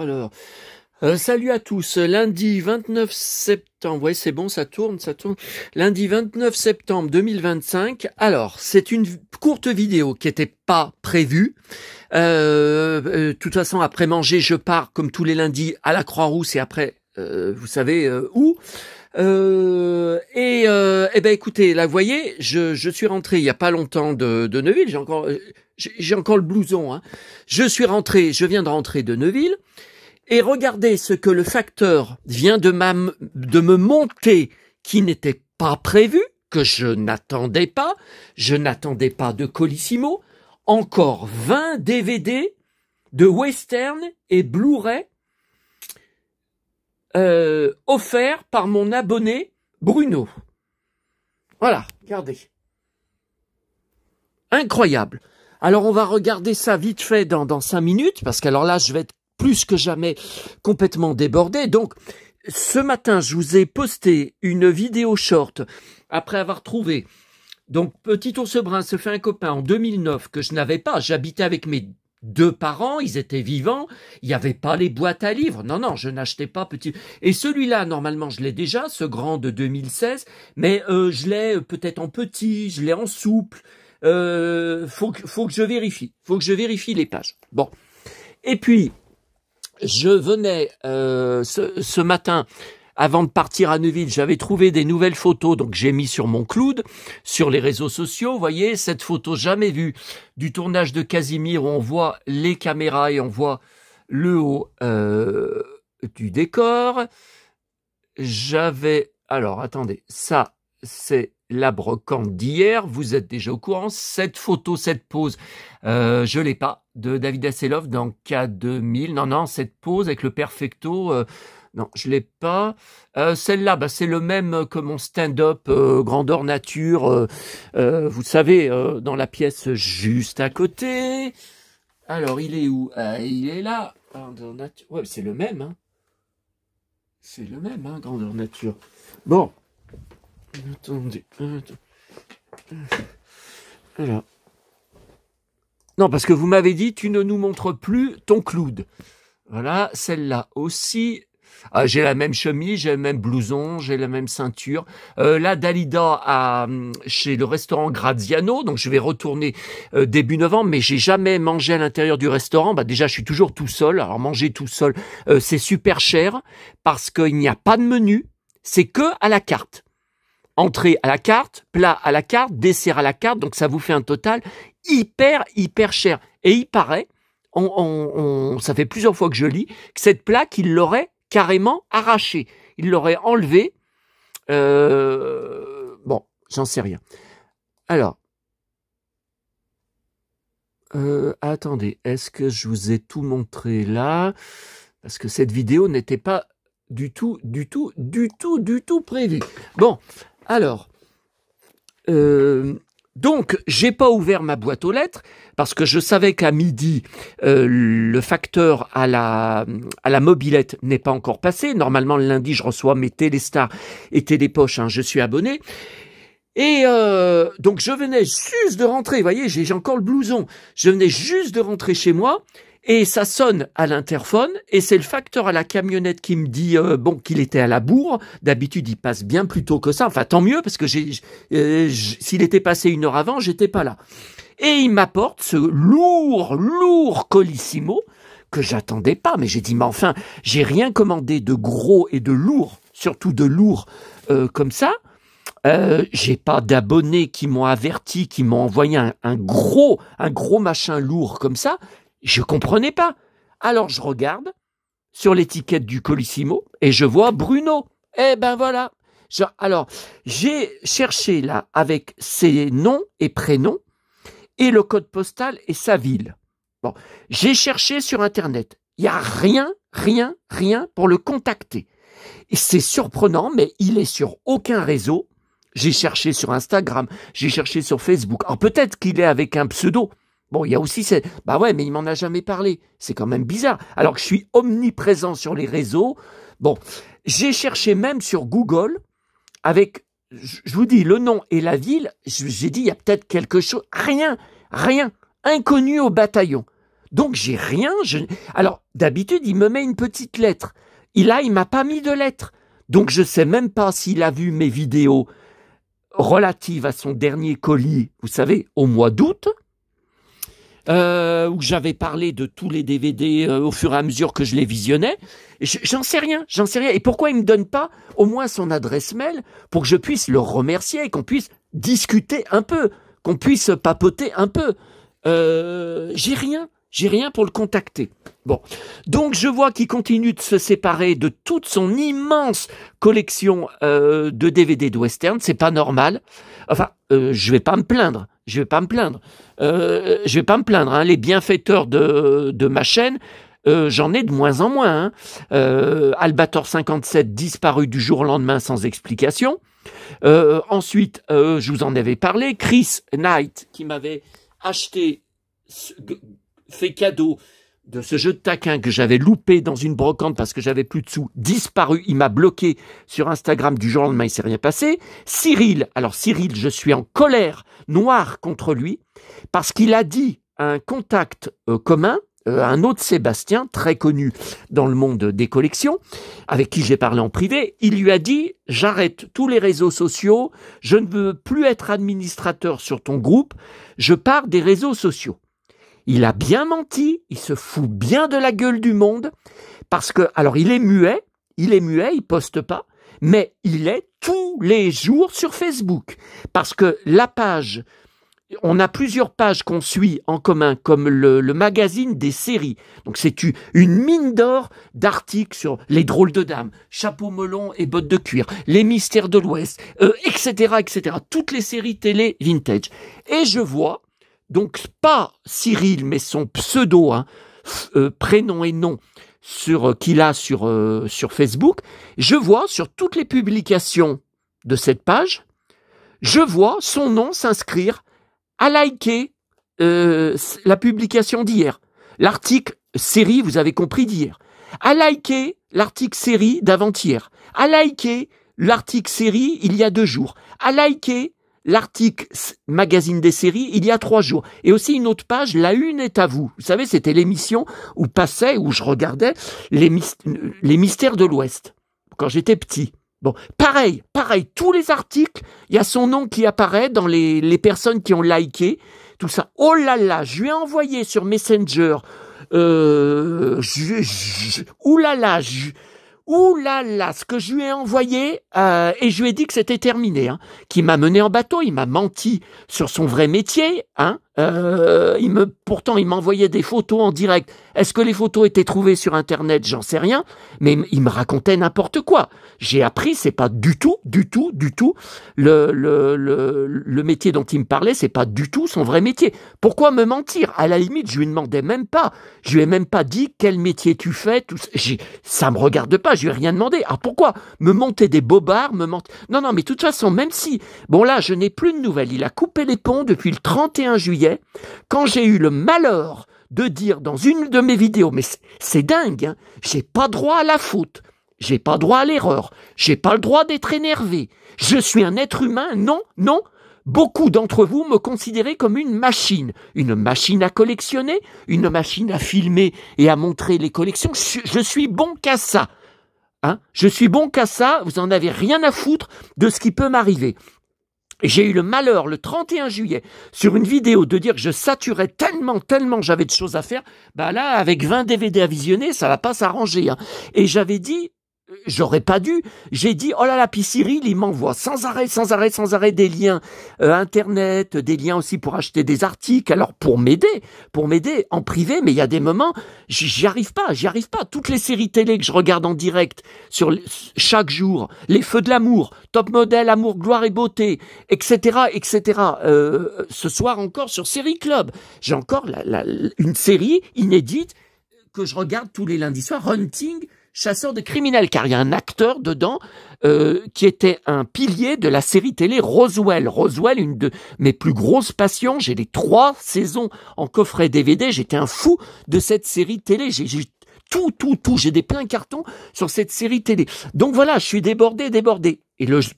Alors, salut à tous. Lundi 29 septembre. Ouais, c'est bon, ça tourne, ça tourne. Lundi 29 septembre 2025. Alors, c'est une courte vidéo qui n'était pas prévue. De toute façon, après manger, je pars comme tous les lundis à la Croix-Rousse et après, vous savez où. Eh ben écoutez, là, vous voyez, je suis rentré il y a pas longtemps de Neuville. J'ai encore le blouson. Hein. Je viens de rentrer de Neuville. Et regardez ce que le facteur vient de me monter, qui n'était pas prévu, que je n'attendais pas. Je n'attendais pas de Colissimo. Encore 20 DVD de western et Blu-ray offerts par mon abonné Bruno. Voilà, regardez. Incroyable. Alors on va regarder ça vite fait dans 5 minutes, parce qu'alors là je vais être plus que jamais complètement débordé. Donc, ce matin, je vous ai posté une vidéo short après avoir trouvé. Donc, Petit Ours Brun se fait un copain en 2009 que je n'avais pas. J'habitais avec mes 2 parents, ils étaient vivants. Il n'y avait pas les boîtes à livres. Non, je n'achetais pas Petit. Et celui-là, normalement, je l'ai déjà, ce grand de 2016. Mais je l'ai peut-être en petit, je l'ai en souple. Faut que je vérifie. Faut que je vérifie les pages. Bon. Et puis, je venais ce matin, avant de partir à Neuville, j'avais trouvé des nouvelles photos, donc j'ai mis sur mon cloud, sur les réseaux sociaux. Vous voyez, cette photo jamais vue du tournage de Casimir où on voit les caméras et on voit le haut du décor. Alors attendez, ça c'est la brocante d'hier, vous êtes déjà au courant. Cette photo, cette pose, je l'ai pas, de David Hasselhoff dans K2000. Non, cette pose avec le perfecto, non, je l'ai pas. Celle-là, c'est le même que mon stand-up grandeur nature, vous savez, dans la pièce juste à côté. Alors, il est où? Il est là. Grandeur nature. Ouais, c'est le même, hein. C'est le même, hein, grandeur nature. Bon. Attendez. Alors. Non, parce que vous m'avez dit, tu ne nous montres plus ton cloud. Voilà, celle-là aussi. Ah, j'ai la même chemise, j'ai le même blouson, j'ai la même ceinture. Là, Dalida chez le restaurant Graziano, donc je vais retourner début novembre, mais j'ai jamais mangé à l'intérieur du restaurant. Déjà, je suis toujours tout seul. Alors, manger tout seul, c'est super cher parce qu'il n'y a pas de menu. C'est que à la carte. Entrée à la carte, plat à la carte, dessert à la carte, donc ça vous fait un total hyper cher. Et il paraît, ça fait plusieurs fois que je lis, que cette plaque, il l'aurait carrément arrachée. Il l'aurait enlevée. Bon, j'en sais rien. Alors, attendez, est-ce que je vous ai tout montré là? Parce que cette vidéo n'était pas du tout prévue. Bon, alors, donc, j'ai pas ouvert ma boîte aux lettres parce que je savais qu'à midi, le facteur à la mobilette n'est pas encore passé. Normalement, le lundi, je reçois mes Téléstar et Télépoche, hein, je suis abonné. Et donc, je venais juste de rentrer, vous voyez, j'ai encore le blouson. Je venais juste de rentrer chez moi. Et ça sonne à l'interphone, et c'est le facteur à la camionnette qui me dit qu'il était à la bourre. D'habitude, il passe bien plus tôt que ça. Enfin, tant mieux, parce que s'il était passé 1 heure avant, j'étais pas là. Et il m'apporte ce lourd Colissimo que j'attendais pas. Mais j'ai dit, mais enfin, j'ai rien commandé de gros et de lourd, surtout de lourd comme ça. J'ai pas d'abonnés qui m'ont averti, qui m'ont envoyé un gros machin lourd comme ça. Je comprenais pas. Alors je regarde sur l'étiquette du Colissimo et je vois Bruno. Eh ben voilà. Alors j'ai cherché là avec ses noms et prénoms et le code postal et sa ville. Bon, j'ai cherché sur Internet. Il y a rien pour le contacter. Et c'est surprenant, mais il est sur aucun réseau. J'ai cherché sur Instagram, j'ai cherché sur Facebook. Alors peut-être qu'il est avec un pseudo. Bon, il y a aussi cette... Bah ouais, mais il m'en a jamais parlé. C'est quand même bizarre. Alors que je suis omniprésent sur les réseaux. Bon, j'ai cherché même sur Google avec, je vous dis, le nom et la ville. J'ai dit, il y a peut-être quelque chose. Rien. Inconnu au bataillon. Donc j'ai rien. Alors d'habitude, il me met une petite lettre. Il m'a pas mis de lettre. Donc je sais même pas s'il a vu mes vidéos relatives à son dernier colis, vous savez, au mois d'août, où j'avais parlé de tous les DVD au fur et à mesure que je les visionnais. J'en sais rien. Et pourquoi il me donne pas au moins son adresse mail pour que je puisse le remercier et qu'on puisse discuter un peu, qu'on puisse papoter un peu. J'ai rien pour le contacter. Bon, donc je vois qu'il continue de se séparer de toute son immense collection de DVD de western. C'est pas normal. Enfin, je vais pas me plaindre. Hein. Les bienfaiteurs de ma chaîne, j'en ai de moins en moins. Albator 57 disparu du jour au lendemain sans explication. Ensuite, je vous en avais parlé, Chris Knight qui m'avait fait cadeau de ce jeu de taquin que j'avais loupé dans une brocante parce que j'avais plus de sous, disparu, il m'a bloqué sur Instagram du jour au lendemain, il s'est rien passé. Cyril, je suis en colère noire contre lui parce qu'il a dit à un contact commun, un autre Sébastien, très connu dans le monde des collections, avec qui j'ai parlé en privé, il lui a dit « J'arrête tous les réseaux sociaux, je ne veux plus être administrateur sur ton groupe, je pars des réseaux sociaux. » Il a bien menti, il se fout bien de la gueule du monde, parce que, alors il est muet, il poste pas, mais il est tous les jours sur Facebook, parce que la page, on a plusieurs pages qu'on suit en commun, comme le magazine des séries, donc c'est une mine d'or d'articles sur les drôles de dames, chapeau melon et bottes de cuir, les mystères de l'Ouest, etc., toutes les séries télé vintage, et je vois, donc pas Cyril, mais son pseudo, prénom et nom qu'il a sur Facebook, je vois sur toutes les publications de cette page, je vois son nom s'inscrire à liker la publication d'hier, l'article série, vous avez compris, d'hier, à liker l'article série d'avant-hier, à liker l'article série il y a 2 jours, à liker l'article magazine des séries il y a 3 jours. Et aussi une autre page, La Une est à vous. Vous savez, c'était l'émission où je regardais les mystères de l'Ouest, quand j'étais petit. Bon, pareil, tous les articles, il y a son nom qui apparaît dans les personnes qui ont liké, tout ça. Oh là là, je lui ai envoyé sur Messenger, ouh là là, ce que je lui ai envoyé, et je lui ai dit que c'était terminé, qu'il m'a mené en bateau, il m'a menti sur son vrai métier, pourtant il m'envoyait des photos en direct. Est-ce que les photos étaient trouvées sur Internet? J'en sais rien, mais il me racontait n'importe quoi. J'ai appris, c'est pas du tout le métier dont il me parlait, c'est pas du tout son vrai métier. Pourquoi me mentir? À la limite, je lui demandais même pas. Je lui ai même pas dit quel métier tu fais. Ça me regarde pas. Je lui ai rien demandé. Ah, pourquoi me monter des bobards, Non, mais de toute façon, même si, bon là, je n'ai plus de nouvelles. Il a coupé les ponts depuis le 31 juillet, quand j'ai eu le malheur de dire dans une de mes vidéos, mais c'est dingue, j'ai pas droit à la faute, j'ai pas droit à l'erreur, j'ai pas le droit d'être énervé, je suis un être humain, non, beaucoup d'entre vous me considérez comme une machine à collectionner, une machine à filmer et à montrer les collections, je suis bon qu'à ça, je suis bon qu'à ça, vous en avez rien à foutre de ce qui peut m'arriver. J'ai eu le malheur, le 31 juillet, sur une vidéo, de dire que je saturais tellement j'avais de choses à faire. Bah là, avec 20 DVD à visionner, ça va pas s'arranger. Et j'avais dit, j'aurais pas dû, j'ai dit, oh là là, puis Cyril, il m'envoie sans arrêt des liens Internet, des liens aussi pour acheter des articles, alors pour m'aider en privé, mais il y a des moments, j'y arrive pas. Toutes les séries télé que je regarde en direct chaque jour, Les Feux de l'amour, Top Model, Amour, Gloire et Beauté, etc. Ce soir encore sur Série Club, j'ai encore une série inédite que je regarde tous les lundis soirs, Hunting, chasseur de criminels, car il y a un acteur dedans qui était un pilier de la série télé Roswell. Roswell, une de mes plus grosses passions. J'ai les 3 saisons en coffret DVD. J'étais un fou de cette série télé. J'ai tout. J'ai des pleins cartons sur cette série télé. Donc voilà, je suis débordé.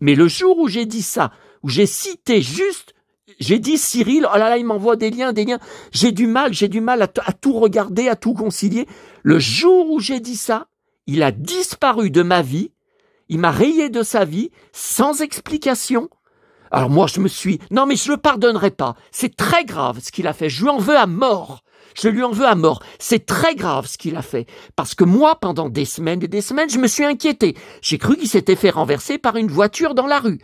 Mais le jour où j'ai dit ça, où j'ai cité juste j'ai dit Cyril, oh là là, il m'envoie des liens. J'ai du mal à tout regarder, à tout concilier. Le jour où j'ai dit ça, il a disparu de ma vie. Il m'a rayé de sa vie sans explication. Alors moi, non, mais je le pardonnerai pas. C'est très grave ce qu'il a fait. Je lui en veux à mort. Je lui en veux à mort. C'est très grave ce qu'il a fait. Parce que moi, pendant des semaines et des semaines, je me suis inquiété. J'ai cru qu'il s'était fait renverser par une voiture dans la rue.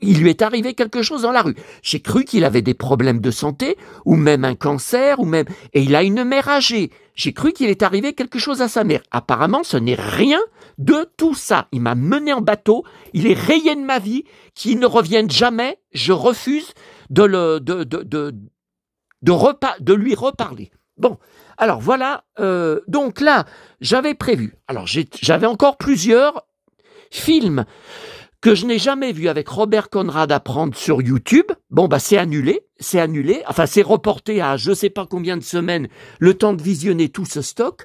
Il lui est arrivé quelque chose dans la rue. J'ai cru qu'il avait des problèmes de santé, ou même un cancer, et il a une mère âgée. J'ai cru qu'il est arrivé quelque chose à sa mère. Apparemment, ce n'est rien de tout ça. Il m'a mené en bateau, il est rayé de ma vie, qu'il ne revienne jamais. Je refuse de lui reparler. Bon, alors voilà, donc là, j'avais prévu. Alors j'avais encore plusieurs films que je n'ai jamais vu avec Robert Conrad à prendre sur YouTube. Bon, bah c'est annulé. Enfin, c'est reporté à je sais pas combien de semaines, le temps de visionner tout ce stock.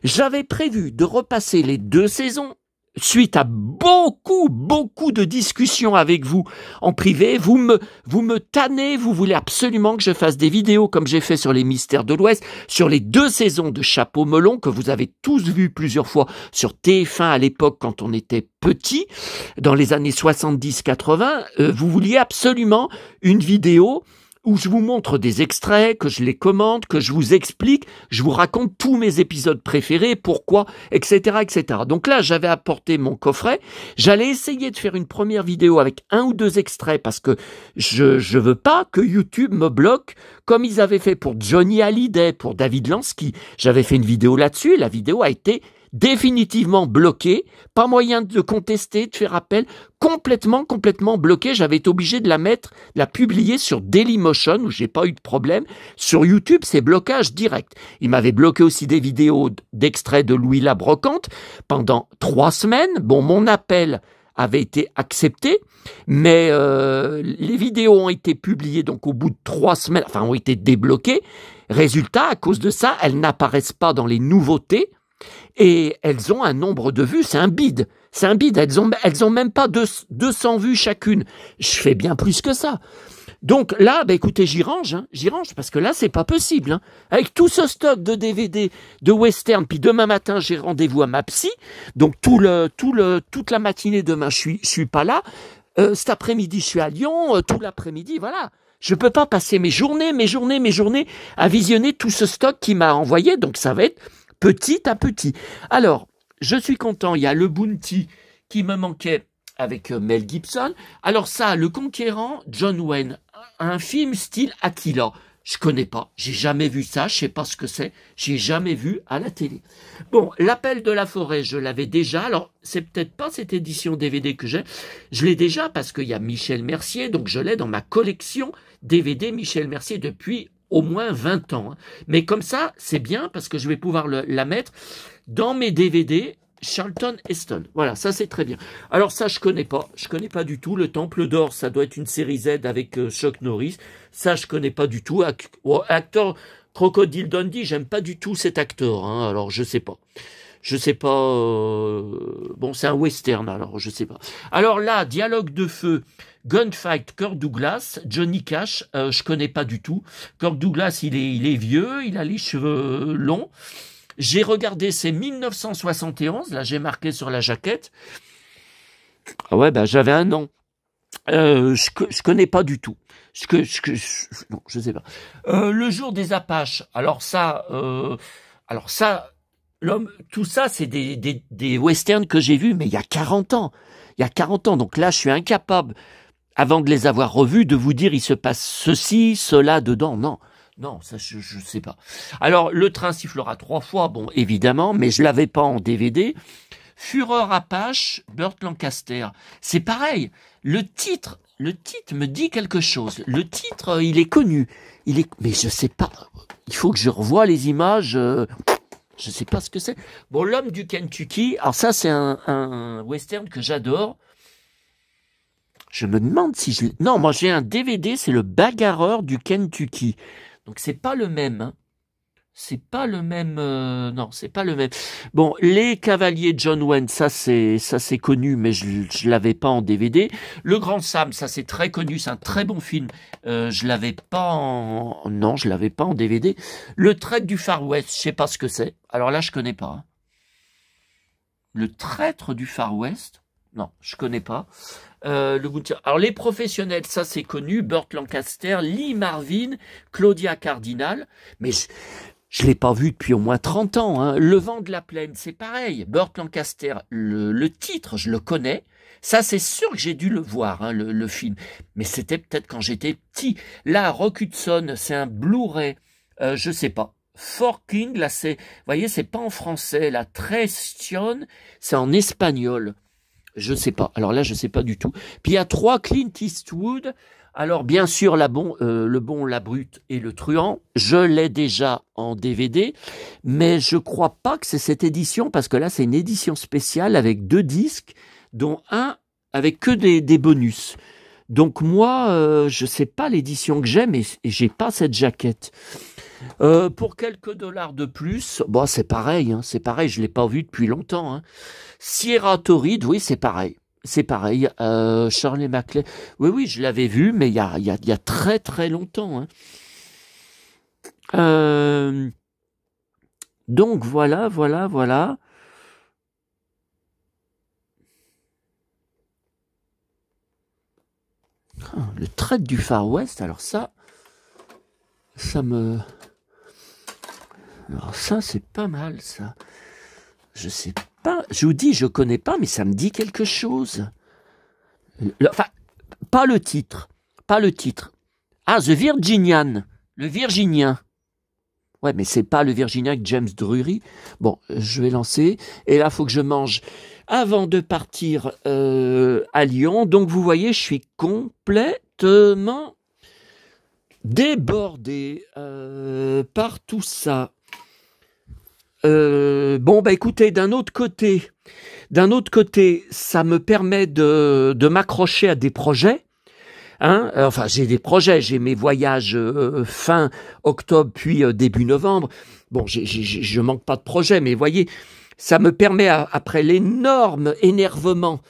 J'avais prévu de repasser les 2 saisons suite à beaucoup de discussions avec vous en privé. Vous me tannez, vous voulez absolument que je fasse des vidéos comme j'ai fait sur les Mystères de l'Ouest, sur les 2 saisons de Chapeau Melon que vous avez tous vues plusieurs fois sur TF1 à l'époque quand on était petit, dans les années 70-80. Vous vouliez absolument une vidéo où je vous montre des extraits, que je les commente, que je vous explique, je vous raconte tous mes épisodes préférés, pourquoi, etc., etc. Donc là, j'avais apporté mon coffret. J'allais essayer de faire une première vidéo avec 1 ou 2 extraits parce que je veux pas que YouTube me bloque comme ils avaient fait pour Johnny Hallyday, pour David Lansky. J'avais fait une vidéo là-dessus. La vidéo a été définitivement bloqué, pas moyen de contester, de faire appel, complètement bloqué. J'avais été obligé de la publier sur Dailymotion où j'ai pas eu de problème. Sur YouTube, c'est blocage direct. Il m'avait bloqué aussi des vidéos d'extraits de Louis la Brocante pendant 3 semaines. Bon, mon appel avait été accepté, mais les vidéos ont été publiées donc au bout de 3 semaines, enfin ont été débloquées. Résultat, à cause de ça, elles n'apparaissent pas dans les nouveautés. Et elles ont un nombre de vues, c'est un bide. Elles ont même pas 200 vues chacune. Je fais bien plus que ça. Donc là, écoutez, j'y range, parce que là, c'est pas possible. Hein. Avec tout ce stock de DVD, de western, puis demain matin, j'ai rendez-vous à ma psy. Donc toute la matinée demain, je suis pas là. Cet après-midi, je suis à Lyon. Tout l'après-midi, voilà. Je peux pas passer mes journées à visionner tout ce stock qu'il m'a envoyé. Donc ça va être petit à petit. Alors, je suis content, il y a le Bounty qui me manquait avec Mel Gibson. Alors ça, Le Conquérant, John Wayne, un film style Attila. Je connais pas, j'ai jamais vu ça, je sais pas ce que c'est, j'ai jamais vu à la télé. Bon, L'Appel de la forêt, je l'avais déjà. Alors, c'est peut-être pas cette édition DVD que j'ai. Je l'ai déjà parce qu'il y a Michel Mercier, donc je l'ai dans ma collection DVD Michel Mercier depuis au moins 20 ans. Hein. Mais comme ça, c'est bien parce que je vais pouvoir la mettre dans mes DVD Charlton Heston. Voilà, ça c'est très bien. Alors ça, je connais pas du tout. Le Temple d'Or, ça doit être une série Z avec Chuck Norris. Ça, je connais pas du tout. Acteur Crocodile Dundee, j'aime pas du tout cet acteur. Hein, alors, je sais pas. Bon, c'est un western, alors je sais pas. Alors là, Dialogue de feu, Gunfight, Kirk Douglas, Johnny Cash, je connais pas du tout. Kirk Douglas, il est vieux, il a les cheveux longs. J'ai regardé, c'est 1971, là j'ai marqué sur la jaquette. Ah ouais, j'avais 1 an. Je connais pas du tout. Non, je sais pas. Le jour des Apaches, alors ça, tout ça, c'est des westerns que j'ai vus, mais il y a 40 ans. Donc là, je suis incapable, avant de les avoir revus, de vous dire il se passe ceci, cela dedans. Non, ça, je sais pas. Alors, Le train sifflera 3 fois, bon, évidemment, mais je l'avais pas en DVD. Fureur Apache, Burt Lancaster. C'est pareil. Le titre me dit quelque chose. Le titre, il est connu. Mais je sais pas. Il faut que je revoie les images. Je sais pas ce que c'est. Bon, L'homme du Kentucky. Alors ça, c'est un western que j'adore. Je me demande si non, moi j'ai un DVD, c'est Le Bagarreur du Kentucky. Donc c'est pas le même. Hein. C'est pas le même, non, c'est pas le même. Bon, Les Cavaliers de John Wayne, ça c'est connu, mais je l'avais pas en DVD. Le Grand Sam, ça c'est très connu, c'est un très bon film. Je l'avais pas en, non, je l'avais pas en DVD. Le Traître du Far West, je sais pas ce que c'est. Alors là, je connais pas. Hein. Le Traître du Far West, non, je connais pas. Alors les professionnels, ça c'est connu. Burt Lancaster, Lee Marvin, Claudia Cardinal, mais je l'ai pas vu depuis au moins 30 ans. Hein. Le Vent de la Plaine, c'est pareil. Burt Lancaster, le titre, je le connais. Ça, c'est sûr que j'ai dû le voir, hein, le film. Mais c'était peut-être quand j'étais petit. Là, Rock Hudson, c'est un Blu-ray. Je sais pas. For King, là, c'est... Vous voyez, c'est pas en français. La Traición, c'est en espagnol. Je sais pas. Alors là, je sais pas du tout. Puis il y a 3 Clint Eastwood. Alors, bien sûr, Le Bon, la Brute et le Truand, je l'ai déjà en DVD, mais je crois pas que c'est cette édition, parce que là, c'est une édition spéciale avec 2 disques, dont un avec que des bonus. Donc moi, je sais pas l'édition que j'ai, mais j'ai pas cette jaquette. Pour quelques dollars de plus, bon, c'est pareil, hein, je l'ai pas vu depuis longtemps. Hein. Sierra Torrid, oui, c'est pareil. C'est pareil, Shirley MacLaine. Oui, je l'avais vu, mais il y a très très longtemps. Hein. Donc voilà. Le Traître du Far West, alors ça me... Alors ça, c'est pas mal, ça. Je sais pas, je vous dis, je connais pas, mais ça me dit quelque chose. Enfin, pas le titre. Ah, The Virginian, le Virginien. Ouais, mais c'est pas le Virginien avec James Drury. Bon, je vais lancer. Et là, il faut que je mange avant de partir à Lyon. Donc, vous voyez, je suis complètement débordé par tout ça. Bon, bah écoutez, d'un autre côté, ça me permet de m'accrocher à des projets. Hein, enfin, j'ai des projets, j'ai mes voyages fin octobre puis début novembre. Bon, je manque pas de projets, mais voyez, ça me permet, après l'énorme énervement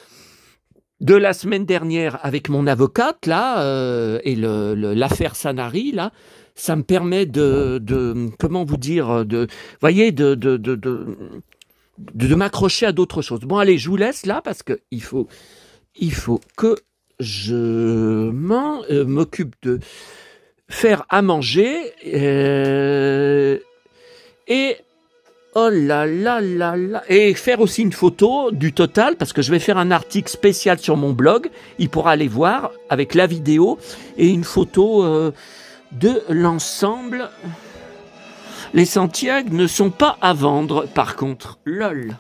de la semaine dernière avec mon avocate, là, et l'affaire Sanary, là, ça me permet comment vous dire, voyez, de m'accrocher à d'autres choses. Bon, allez, je vous laisse là, parce que il faut que je m'occupe de faire à manger et oh là là là là, et faire aussi une photo du total, parce que je vais faire un article spécial sur mon blog. Il pourra aller voir avec la vidéo et une photo de l'ensemble. Les Santiago ne sont pas à vendre, par contre. Lol.